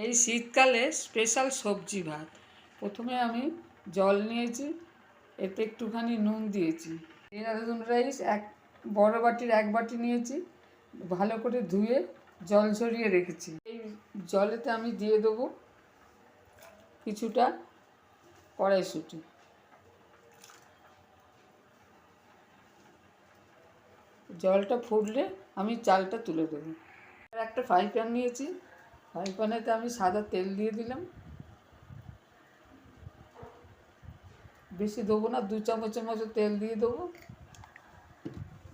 এই শীতকালে স্পেশাল সবজি ভাত। প্রথমে আমি জল নিয়েছি, এতে একটুখানি নুন দিয়েছি। দেহরাদুন রাইস বড় বাটির 1 বাটি নিয়েছি, ভালো করে ধুয়ে জল ঝরিয়ে রেখেছি। এই জলেতে আমি দিয়ে দেবো কিছুটা কড়াইশুঁটি। জলটা ফুটলে আমি চালটা তুলে দেবো। একটা ফ্রাই প্যান নিয়েছি, ফ্রাই প্যানেতে আমি সাদা তেল দিয়ে দিলাম। বেশি দেবো না, 2 চামচের মতো তেল দিয়ে দেবো।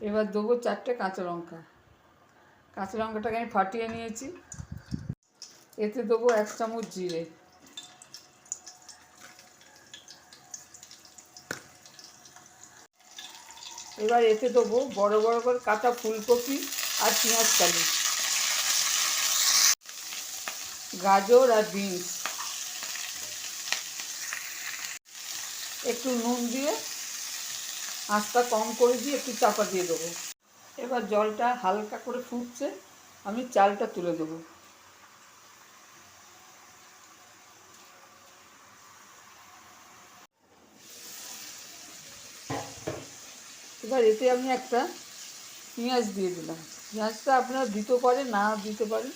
এবার দেবো 4টে কাঁচা লঙ্কা। কাঁচা লঙ্কাটাকে আমি ফাটিয়ে নিয়েছি। এতে দেবো 1 চামচ জিরে। এবার এতে দেবো বড় বড় করে কাটা ফুলকপি আর পেঁয়াজ কালি, গাজর আর বিনস। একটু নুন দিয়ে আঁচটা কম করে দিয়ে একটু চাপা দিয়ে দেবো। এবার জলটা হালকা করে ফুটছে, আমি চালটা তুলে দেবো। এবার এতে আমি একটা পেঁয়াজ দিয়ে দিলাম। পেঁয়াজটা আপনারা দিতে পারেন, না দিতে পারেন।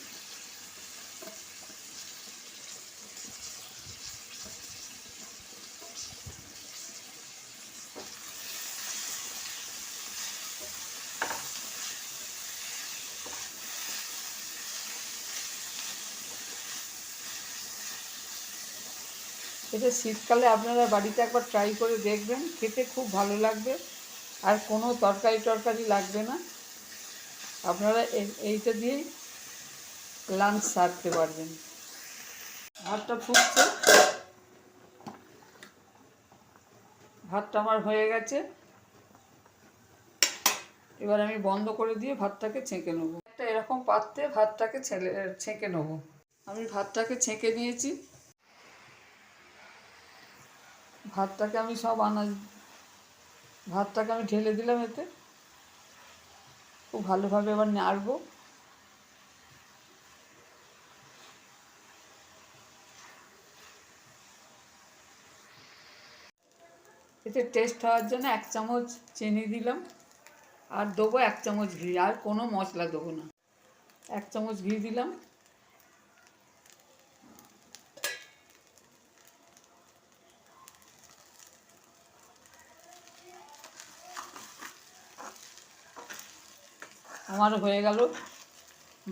এটা শীতকালে আপনারা বাড়িতে একবার ট্রাই করে দেখবেন, খেতে খুব ভালো লাগবে। আর কোনো তরকারি লাগবে না, আপনারা এইটা দিয়েই লাঞ্চ সারতে পারবেন। ভাতটা ফুটছে, ভাতটা আমার হয়ে গেছে। এবার আমি বন্ধ করে দিয়ে ভাতটাকে ছেঁকে নেবো। একটা এরকম পাত্রে ভাতটাকে ছেঁকে নেবো। আমি ভাতটাকে ছেঁকে নিয়েছি। ভাতটাকে আমি ভাতটাকে আমি ঢেলে দিলাম এতে। খুব ভালোভাবে এবার নাড়বো। এতে টেস্ট হওয়ার জন্য 1 চামচ চিনি দিলাম, আর দেবো 1 চামচ ঘি। আর কোনো মশলা দেবো না। 1 চামচ ঘি দিলাম। আমার হয়ে গেল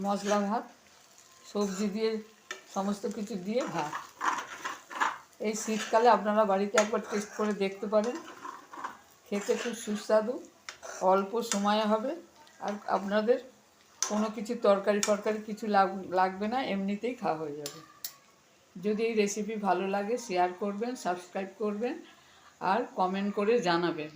মশলা ভাত, সবজি দিয়ে, সমস্ত কিছু দিয়ে ভাত। এই শীতকালে আপনারা বাড়িতে একবার টেস্ট করে দেখতে পারেন। খেতে খুব সুস্বাদু, অল্প সময়ে হবে। আর আপনাদের কোনো কিছু তরকারি কিছু লাগবে না, এমনিতেই খাওয়া হয়ে যাবে। যদি এই রেসিপি ভালো লাগে শেয়ার করবেন, সাবস্ক্রাইব করবেন আর কমেন্ট করে জানাবেন।